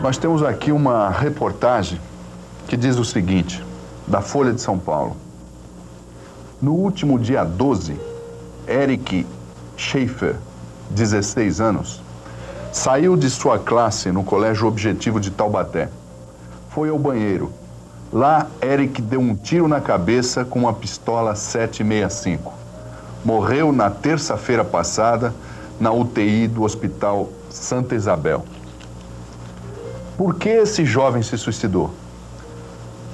Nós temos aqui uma reportagem que diz o seguinte, da Folha de São Paulo. No último dia 12, Eric Schaefer, 16 anos, saiu de sua classe no Colégio Objetivo de Taubaté. Foi ao banheiro. Lá, Eric deu um tiro na cabeça com uma pistola 7,65. Morreu na terça-feira passada na UTI do Hospital Santa Isabel. Por que esse jovem se suicidou?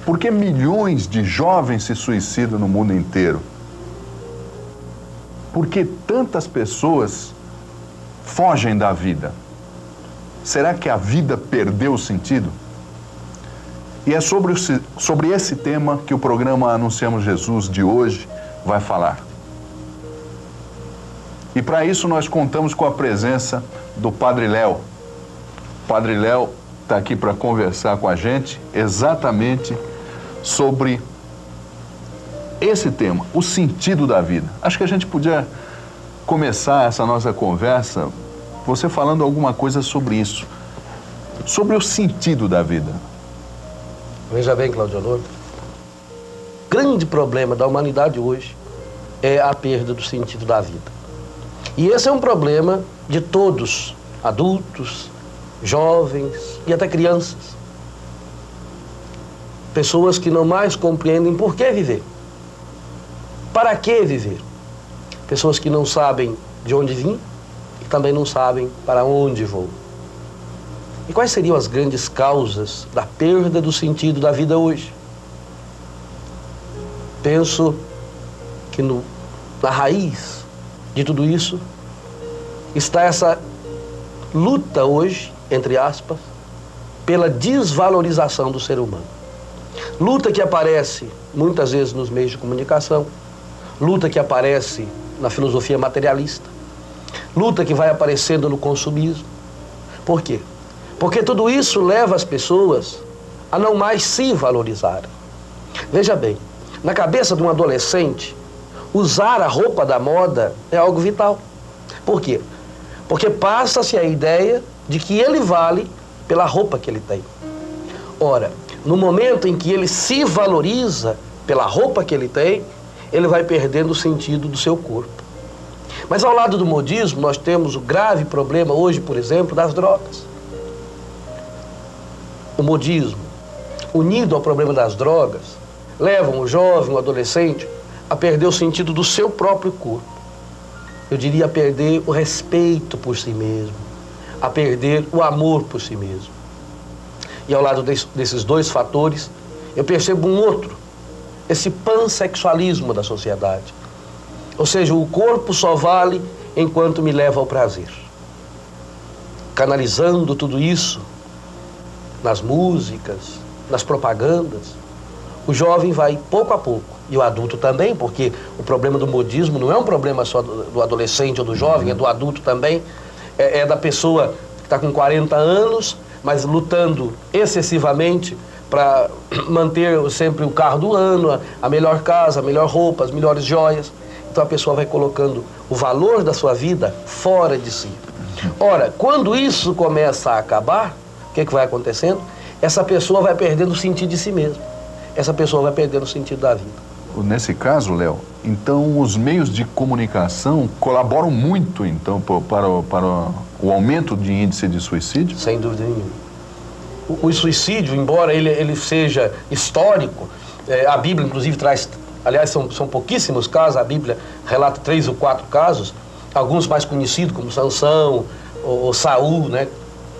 Por que milhões de jovens se suicidam no mundo inteiro? Por que tantas pessoas fogem da vida? Será que a vida perdeu o sentido? E é sobre esse tema que o programa Anunciamos Jesus de hoje vai falar. E para isso nós contamos com a presença do Padre Léo. O Padre Léo está aqui para conversar com a gente exatamente sobre esse tema, o sentido da vida. Acho que a gente podia começar essa nossa conversa você falando alguma coisa sobre isso, sobre o sentido da vida. Veja bem, Claudio Honor, o grande problema da humanidade hoje é a perda do sentido da vida. E esse é um problema de todos, adultos, jovens e até crianças. Pessoas que não mais compreendem por que viver. Para que viver? Pessoas que não sabem de onde vim e também não sabem para onde vou. E quais seriam as grandes causas da perda do sentido da vida hoje? Penso que na raiz de tudo isso está essa luta hoje, entre aspas, pela desvalorização do ser humano. Luta que aparece muitas vezes nos meios de comunicação, luta que aparece na filosofia materialista, luta que vai aparecendo no consumismo. Por quê? Porque tudo isso leva as pessoas a não mais se valorizarem. Veja bem, na cabeça de um adolescente, usar a roupa da moda é algo vital. Por quê? Porque passa-se a ideia de que ele vale pela roupa que ele tem. Ora, no momento em que ele se valoriza pela roupa que ele tem, ele vai perdendo o sentido do seu corpo. Mas ao lado do modismo, nós temos o grave problema hoje, por exemplo, das drogas. O modismo, unido ao problema das drogas, levam o jovem, o adolescente, a perder o sentido do seu próprio corpo. Eu diria a perder o respeito por si mesmo, a perder o amor por si mesmo. E ao lado desses dois fatores, eu percebo um outro, esse pansexualismo da sociedade. Ou seja, o corpo só vale enquanto me leva ao prazer. Canalizando tudo isso nas músicas, nas propagandas, o jovem vai pouco a pouco, e o adulto também, porque o problema do modismo não é um problema só do adolescente ou do jovem, é do adulto também, é da pessoa que está com 40 anos, mas lutando excessivamente para manter sempre o carro do ano, a melhor casa, a melhor roupa, as melhores joias. Então a pessoa vai colocando o valor da sua vida fora de si. Ora, quando isso começa a acabar, o que vai acontecendo? Essa pessoa vai perdendo o sentido de si mesma. Essa pessoa vai perdendo o sentido da vida. Nesse caso, Léo, então os meios de comunicação colaboram muito então para o aumento de índice de suicídio? Sem dúvida nenhuma. O suicídio, embora ele seja histórico, a Bíblia inclusive traz, aliás são pouquíssimos casos, a Bíblia relata 3 ou 4 casos, alguns mais conhecidos como Sansão ou Saul, né?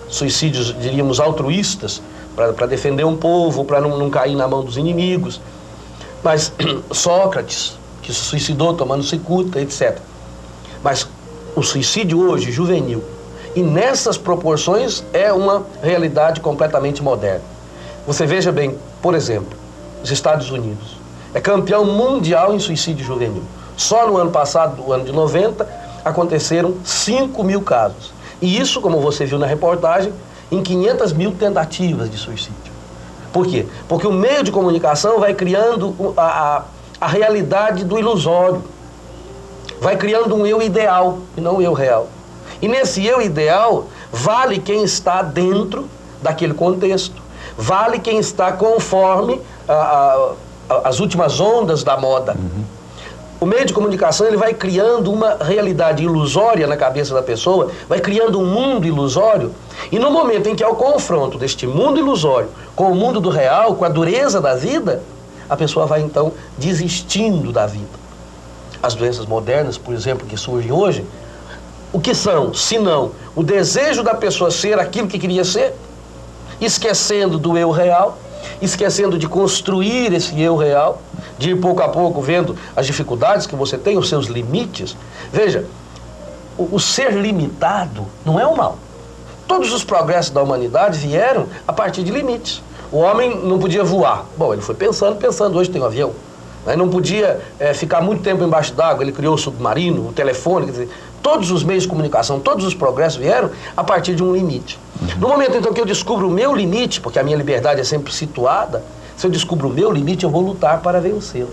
Suicídios, diríamos, altruístas, para defender um povo, para não cair na mão dos inimigos. Mas Sócrates, que se suicidou tomando cicuta, etc. Mas o suicídio hoje, juvenil, e nessas proporções, é uma realidade completamente moderna. Você veja bem, por exemplo, os Estados Unidos é campeão mundial em suicídio juvenil. Só no ano passado, no ano de 90, aconteceram 5.000 casos. E isso, como você viu na reportagem, em 500.000 tentativas de suicídio. Por quê? Porque o meio de comunicação vai criando a realidade do ilusório. Vai criando um eu ideal e não um eu real. E nesse eu ideal, vale quem está dentro daquele contexto. Vale quem está conforme as últimas ondas da moda. O meio de comunicação ele vai criando uma realidade ilusória na cabeça da pessoa, vai criando um mundo ilusório, e no momento em que há o confronto deste mundo ilusório com o mundo do real, com a dureza da vida, a pessoa vai então desistindo da vida. As doenças modernas, por exemplo, que surgem hoje, o que são, se não o desejo da pessoa ser aquilo que queria ser, esquecendo do eu real, esquecendo de construir esse eu real, de ir pouco a pouco vendo as dificuldades que você tem, os seus limites. Veja, o ser limitado não é o mal. Todos os progressos da humanidade vieram a partir de limites. O homem não podia voar. Bom, ele foi pensando, hoje tem um avião. Não podia ficar muito tempo embaixo d'água, ele criou o submarino, o telefone, quer dizer, todos os meios de comunicação, todos os progressos vieram a partir de um limite. No momento então que eu descubro o meu limite, porque a minha liberdade é sempre situada, se eu descubro o meu limite, eu vou lutar para vencê-lo.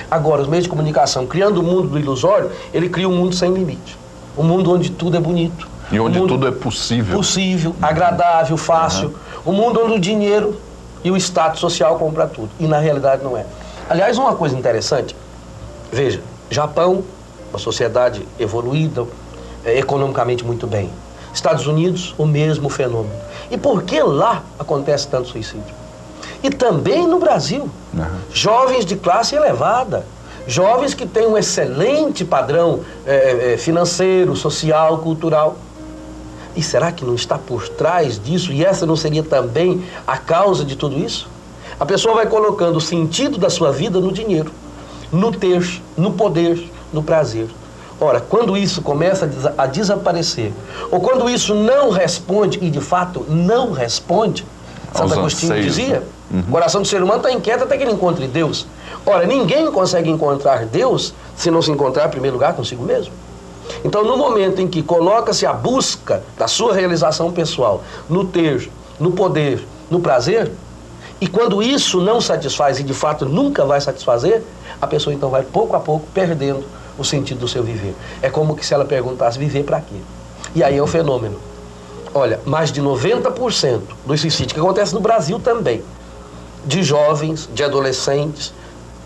Agora, os meios de comunicação, criando o mundo do ilusório, ele cria um mundo sem limite. Um mundo onde tudo é bonito. E onde tudo é possível. Possível, agradável, fácil. Um mundo onde o dinheiro e o status social compram tudo. E na realidade não é. Aliás, uma coisa interessante, veja, Japão, uma sociedade evoluída, economicamente muito bem. Estados Unidos, o mesmo fenômeno. E por que lá acontece tanto suicídio? E também no Brasil. Jovens de classe elevada, jovens que têm um excelente padrão financeiro, social, cultural. E será que não está por trás disso? E essa não seria também a causa de tudo isso? A pessoa vai colocando o sentido da sua vida no dinheiro, no ter, no poder, no prazer. Ora, quando isso começa a desaparecer, ou quando isso não responde, e de fato não responde, Santo Agostinho dizia, o coração do ser humano está inquieto até que ele encontre Deus. Ora, ninguém consegue encontrar Deus se não se encontrar em primeiro lugar consigo mesmo. Então, no momento em que coloca-se a busca da sua realização pessoal no ter, no poder, no prazer, e quando isso não satisfaz, e de fato nunca vai satisfazer, a pessoa então vai pouco a pouco perdendo o sentido do seu viver. É como que se ela perguntasse, viver para quê? E aí é o fenômeno. Olha, mais de 90% do suicídio, que acontece no Brasil também, de jovens, de adolescentes,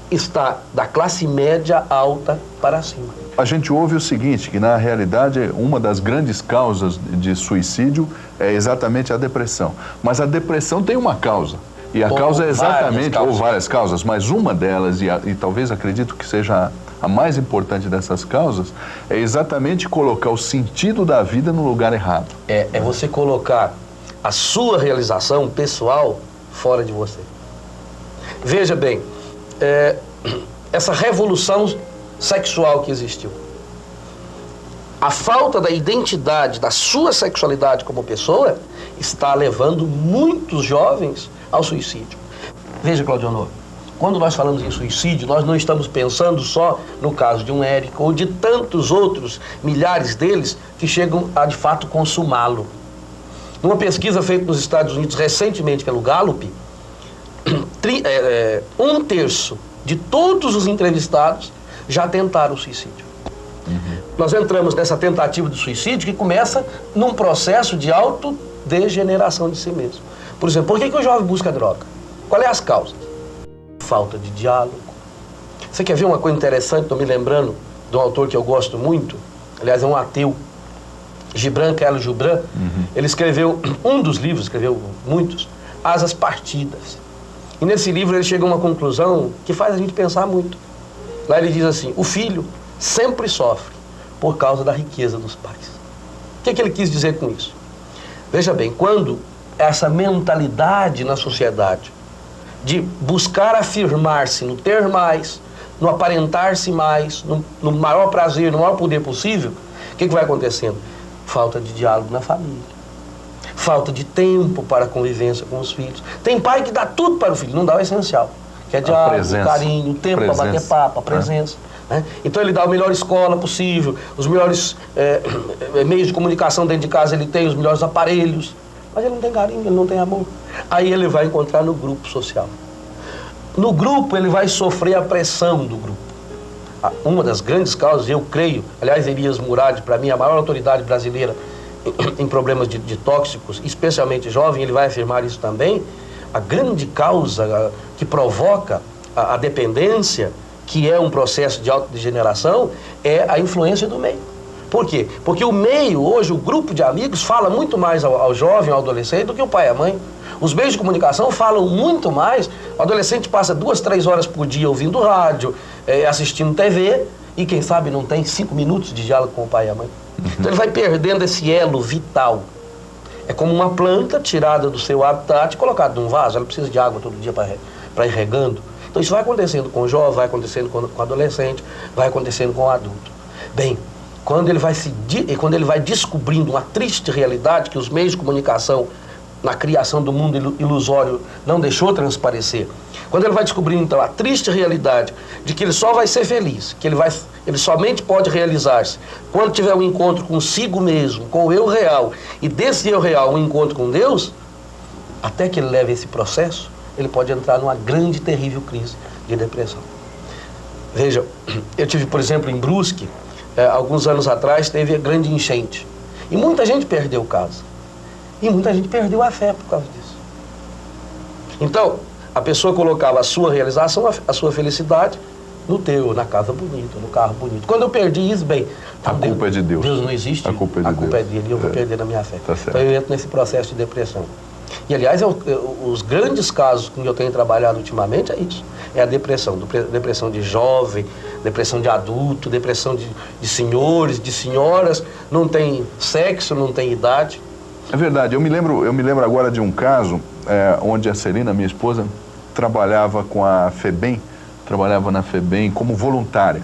está da classe média alta para cima. A gente ouve o seguinte, que na realidade uma das grandes causas de suicídio é exatamente a depressão. Mas a depressão tem uma causa. E a causa é exatamente, ou várias causas, mas uma delas, e talvez acredito que seja a mais importante dessas causas, é exatamente colocar o sentido da vida no lugar errado. É você colocar a sua realização pessoal fora de você. Veja bem, essa revolução sexual que existiu, a falta da identidade da sua sexualidade como pessoa está levando muitos jovens ao suicídio. Veja, Claudionor, quando nós falamos em suicídio, nós não estamos pensando só no caso de um Érico ou de tantos outros, milhares deles, que chegam a, de fato, consumá-lo. Numa pesquisa feita nos Estados Unidos recentemente pelo Gallup, 1/3 de todos os entrevistados já tentaram o suicídio. Nós entramos nessa tentativa de suicídio que começa num processo de autodegeneração de si mesmo. Por exemplo, por que o jovem busca droga? Quais são as causas? Falta de diálogo. Você quer ver uma coisa interessante? Estou me lembrando de um autor que eu gosto muito, aliás é um ateu, Gibran Khalil Gibran. Ele escreveu um dos livros, escreveu muitos, Asas Partidas. E nesse livro ele chega a uma conclusão que faz a gente pensar muito. Lá ele diz assim, o filho sempre sofre por causa da riqueza dos pais. O que ele quis dizer com isso? Veja bem, quando essa mentalidade na sociedade de buscar afirmar-se no ter mais, no aparentar-se mais, no maior prazer, no maior poder possível, o que vai acontecendo? Falta de diálogo na família, falta de tempo para a convivência com os filhos. Tem pai que dá tudo para o filho, não dá o essencial, que é diálogo, carinho, tempo para bater papo, a presença. Né? Então ele dá a melhor escola possível, os melhores meios de comunicação dentro de casa ele tem, os melhores aparelhos, mas ele não tem carinho, ele não tem amor. Aí ele vai encontrar no grupo social. No grupo ele vai sofrer a pressão do grupo. Uma das grandes causas, eu creio, aliás, Elias Murad, para mim, a maior autoridade brasileira em problemas de tóxicos, especialmente jovem, ele vai afirmar isso também, a grande causa que provoca a dependência, que é um processo de autodegeneração, é a influência do meio. Por quê? Porque o meio, hoje, o grupo de amigos, fala muito mais ao jovem, ao adolescente, do que o pai e a mãe. Os meios de comunicação falam muito mais. O adolescente passa 2, 3 horas por dia ouvindo rádio, assistindo TV, e quem sabe não tem 5 minutos de diálogo com o pai e a mãe. Então ele vai perdendo esse elo vital. É como uma planta tirada do seu habitat e colocada num vaso. Ela precisa de água todo dia para ir regando. Então isso vai acontecendo com o jovem, vai acontecendo com o adolescente, vai acontecendo com o adulto. Bem, quando ele vai descobrindo uma triste realidade que os meios de comunicação na criação do mundo ilusório não deixou transparecer, quando ele vai descobrindo então a triste realidade de que ele só vai ser feliz, que ele somente pode realizar-se quando tiver um encontro consigo mesmo, com o eu real, e desse eu real um encontro com Deus, até que ele leve esse processo, ele pode entrar numa grande, terrível crise de depressão. Veja, eu tive, por exemplo, em Brusque, alguns anos atrás, teve a grande enchente. E muita gente perdeu casa. E muita gente perdeu a fé por causa disso. Então, a pessoa colocava a sua realização, a sua felicidade, na casa bonita, no carro bonito. Quando eu perdi isso, bem... A culpa é de Deus. Deus não existe, a culpa é dele e eu vou perder a minha fé. Tá certo. Então eu entro nesse processo de depressão. E, aliás, os grandes casos que eu tenho trabalhado ultimamente é isso. É a depressão. Depressão de jovem, depressão de adulto, depressão de senhores, de senhoras. Não tem sexo, não tem idade. É verdade. Eu me lembro agora de um caso onde a Celina, minha esposa, trabalhava com a FEBEM, trabalhava na FEBEM como voluntária.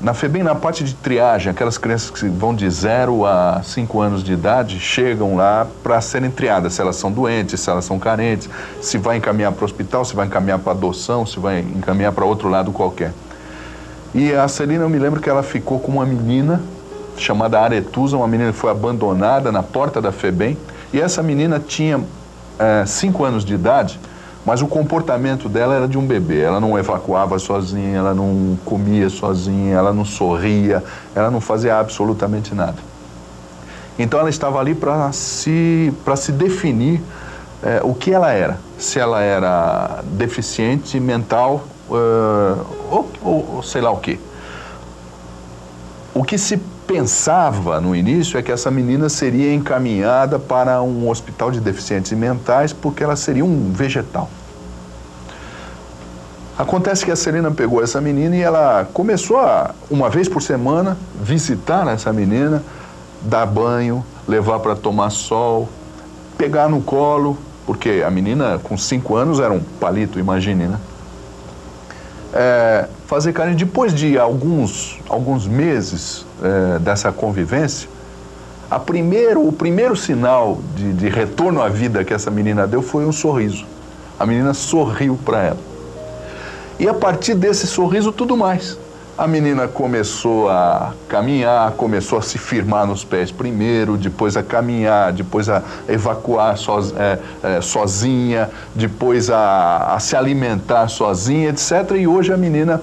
Na FEBEM, na parte de triagem, aquelas crianças que vão de 0 a 5 anos de idade, chegam lá para serem triadas, se elas são doentes, se elas são carentes, se vai encaminhar para o hospital, se vai encaminhar para adoção, se vai encaminhar para outro lado qualquer. E a Celina, eu me lembro que ela ficou com uma menina chamada Aretusa, uma menina que foi abandonada na porta da FEBEM, e essa menina tinha 5 anos de idade, mas o comportamento dela era de um bebê. Ela não evacuava sozinha, ela não comia sozinha, ela não sorria, ela não fazia absolutamente nada. Então ela estava ali para se definir o que ela era. Se ela era deficiente mental ou sei lá o quê. O que se pensava no início é que essa menina seria encaminhada para um hospital de deficientes mentais porque ela seria um vegetal. Acontece que a Celina pegou essa menina e ela começou a, uma vez por semana, visitar essa menina, dar banho, levar para tomar sol, pegar no colo, porque a menina com 5 anos era um palito, imagine, né? Fazer carinho. Depois de alguns meses dessa convivência, o primeiro sinal de retorno à vida que essa menina deu foi um sorriso. A menina sorriu para ela. E a partir desse sorriso, tudo mais. A menina começou a caminhar, começou a se firmar nos pés primeiro, depois a caminhar, depois a evacuar sozinha, depois a se alimentar sozinha, etc. E hoje a menina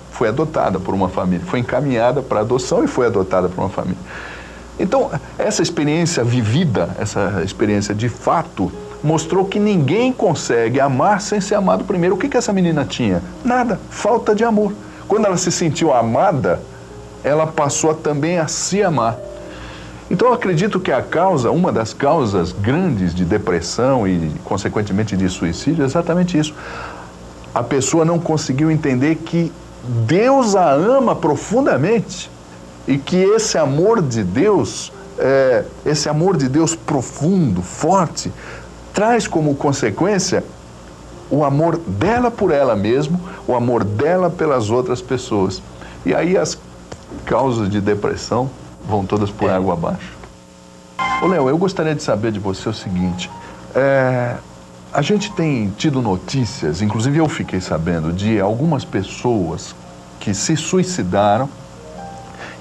foi adotada por uma família, foi encaminhada para adoção e foi adotada por uma família. Então, essa experiência vivida, essa experiência de fato, mostrou que ninguém consegue amar sem ser amado primeiro. O que essa menina tinha? Nada, falta de amor. Quando ela se sentiu amada, ela passou também a se amar. Então eu acredito que uma das causas grandes de depressão e, consequentemente, de suicídio é exatamente isso. A pessoa não conseguiu entender que Deus a ama profundamente e que esse amor de Deus profundo, forte, traz como consequência o amor dela por ela mesma, o amor dela pelas outras pessoas. E aí as causas de depressão vão todas por água abaixo. Ô Léo, eu gostaria de saber de você o seguinte, a gente tem tido notícias, inclusive eu fiquei sabendo, de algumas pessoas que se suicidaram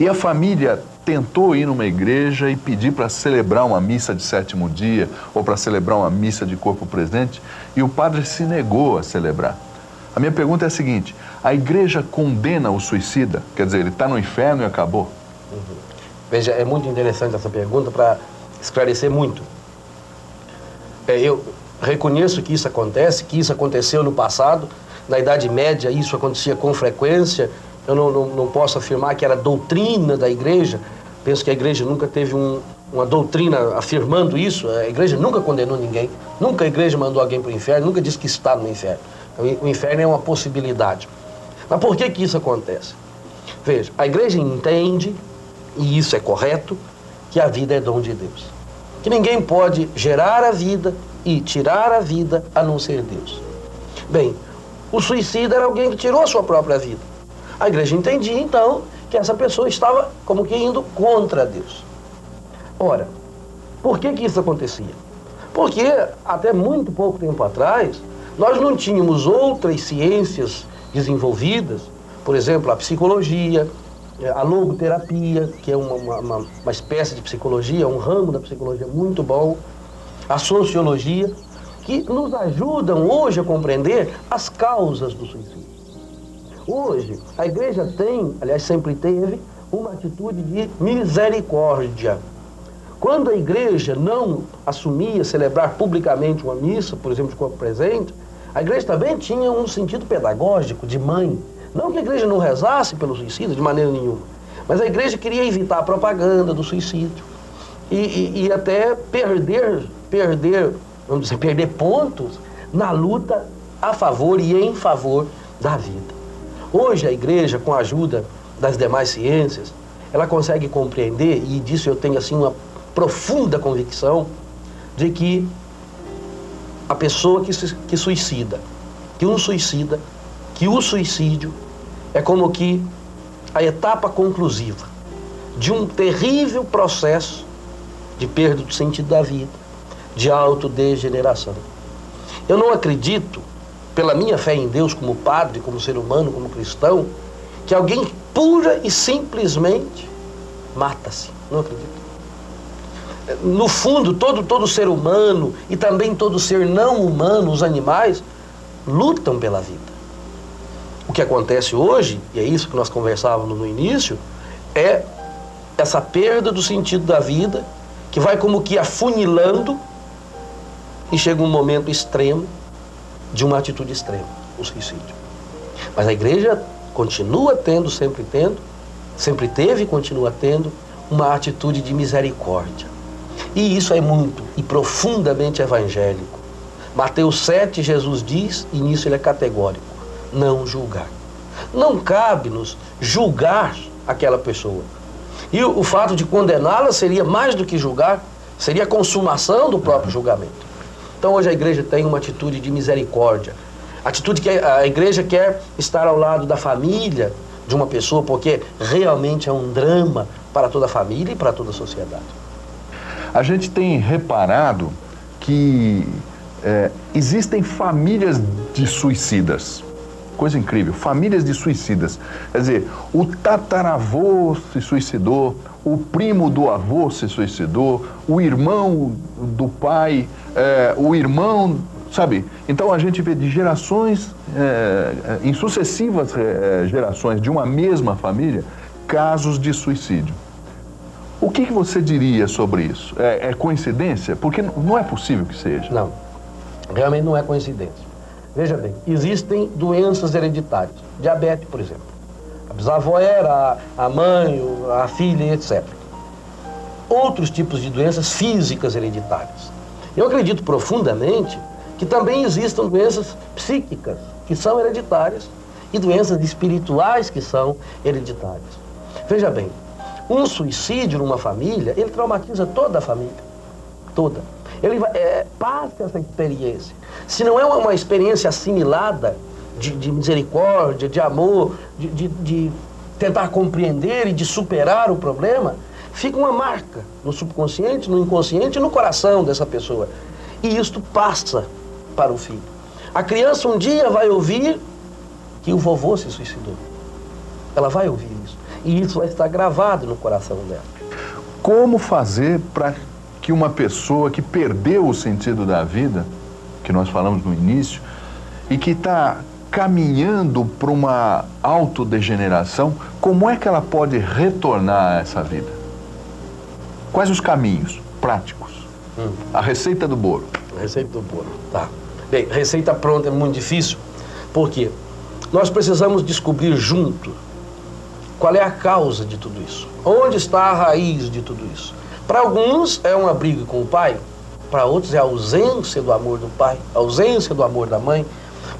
e a família tentou ir numa igreja e pedir para celebrar uma missa de 7º dia ou para celebrar uma missa de corpo presente e o padre se negou a celebrar. A minha pergunta é a seguinte, a igreja condena o suicida? Quer dizer, ele está no inferno e acabou? Veja, é muito interessante essa pergunta para esclarecer muito. Eu reconheço que isso acontece, que isso aconteceu no passado, na Idade Média isso acontecia com frequência. Eu não posso afirmar que era doutrina da igreja. Penso que a igreja nunca teve uma doutrina afirmando isso. A igreja nunca condenou ninguém, nunca a igreja mandou alguém para o inferno, nunca disse que está no inferno. O inferno é uma possibilidade. Mas por que isso acontece? Veja, a igreja entende, e isso é correto, que a vida é dom de Deus. Que ninguém pode gerar a vida e tirar a vida a não ser Deus. Bem, o suicida era alguém que tirou a sua própria vida. A igreja entendia, então, que essa pessoa estava como que indo contra Deus. Ora, por que isso acontecia? Porque até muito pouco tempo atrás, nós não tínhamos outras ciências desenvolvidas, por exemplo, a psicologia, a logoterapia, que é uma espécie de psicologia, um ramo da psicologia muito bom, a sociologia, que nos ajudam hoje a compreender as causas do suicídio. Hoje, a igreja tem, aliás, sempre teve, uma atitude de misericórdia. Quando a igreja não assumia celebrar publicamente uma missa, por exemplo, de corpo presente, a igreja também tinha um sentido pedagógico, de mãe. Não que a igreja não rezasse pelo suicídio, de maneira nenhuma, mas a igreja queria evitar a propaganda do suicídio e até perder, vamos dizer, perder pontos na luta a favor e em favor da vida. Hoje a igreja, com a ajuda das demais ciências, ela consegue compreender, e disso eu tenho assim uma profunda convicção, de que a pessoa que suicida, que o suicídio é como que a etapa conclusiva de um terrível processo de perda do sentido da vida, de autodegeneração. Eu não acredito, pela minha fé em Deus como padre, como ser humano, como cristão, que alguém pura e simplesmente mata-se. Não acredito. No fundo, todo ser humano e também todo ser não humano, os animais, lutam pela vida. O que acontece hoje, e é isso que nós conversávamos no início, é essa perda do sentido da vida, que vai como que afunilando e chega um momento extremo de uma atitude extrema, o suicídio. Mas a igreja continua tendo, sempre teve e continua tendo uma atitude de misericórdia. E isso é muito e profundamente evangélico. Mateus 7, Jesus diz, e nisso ele é categórico: não julgar. Não cabe-nos julgar aquela pessoa. E o fato de condená-la seria mais do que julgar, seria a consumação do próprio julgamento. Então hoje a igreja tem uma atitude de misericórdia. Atitude que a igreja quer estar ao lado da família de uma pessoa, porque realmente é um drama para toda a família e para toda a sociedade. A gente tem reparado que existem famílias de suicidas. Coisa incrível, famílias de suicidas. Quer dizer, o tataravô se suicidou, o primo do avô se suicidou, o irmão do pai, o irmão, sabe? Então a gente vê de gerações, em sucessivas gerações de uma mesma família, casos de suicídio. O que você diria sobre isso? É coincidência? Porque não é possível que seja. Não, realmente não é coincidência. Veja bem, existem doenças hereditárias. Diabetes, por exemplo. A bisavó era, a mãe, a filha, etc. Outros tipos de doenças físicas hereditárias. Eu acredito profundamente que também existam doenças psíquicas, que são hereditárias, e doenças espirituais que são hereditárias. Veja bem, um suicídio numa família, ele traumatiza toda a família. Toda. Ele passa essa experiência. Se não é uma experiência assimilada de misericórdia, de amor, de tentar compreender e de superar o problema, fica uma marca no subconsciente, no inconsciente e no coração dessa pessoa. E isto passa para o filho. A criança um dia vai ouvir que o vovô se suicidou. Ela vai ouvir isso. E isso vai estar gravado no coração dela. Como fazer para que uma pessoa que perdeu o sentido da vida, que nós falamos no início, e que está caminhando para uma autodegeneração, como é que ela pode retornar a essa vida? Quais os caminhos práticos? A receita do bolo. A receita do bolo, tá. Bem, receita pronta é muito difícil, porque nós precisamos descobrir junto qual é a causa de tudo isso. Onde está a raiz de tudo isso? Para alguns é uma briga com o pai, para outros é a ausência do amor do pai, a ausência do amor da mãe.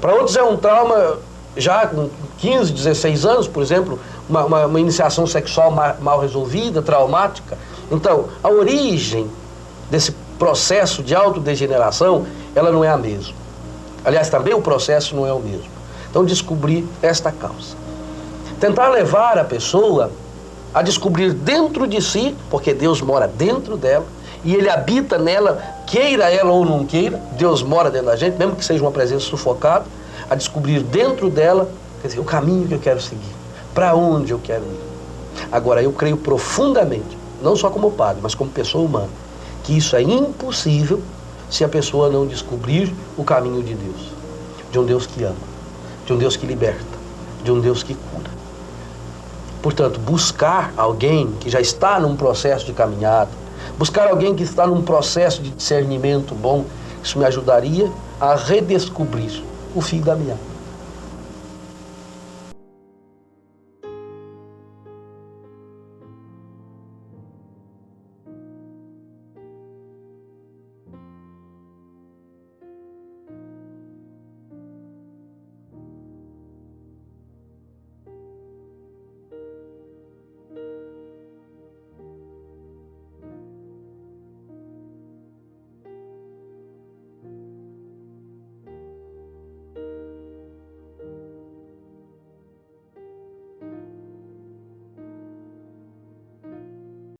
Para outros é um trauma já com 15, 16 anos, por exemplo, uma iniciação sexual mal resolvida, traumática. Então, a origem desse processo de autodegeneração, ela não é a mesma. Aliás, também o processo não é o mesmo. Então, descobrir esta causa. Tentar levar a pessoa a descobrir dentro de si, porque Deus mora dentro dela, e Ele habita nela, queira ela ou não queira, Deus mora dentro da gente, mesmo que seja uma presença sufocada, a descobrir dentro dela, quer dizer, o caminho que eu quero seguir, para onde eu quero ir. Agora, eu creio profundamente, não só como padre, mas como pessoa humana, que isso é impossível se a pessoa não descobrir o caminho de Deus. De um Deus que ama, de um Deus que liberta, de um Deus que cura. Portanto, buscar alguém que já está num processo de caminhada, buscar alguém que está num processo de discernimento bom, isso me ajudaria a redescobrir o fio da meada.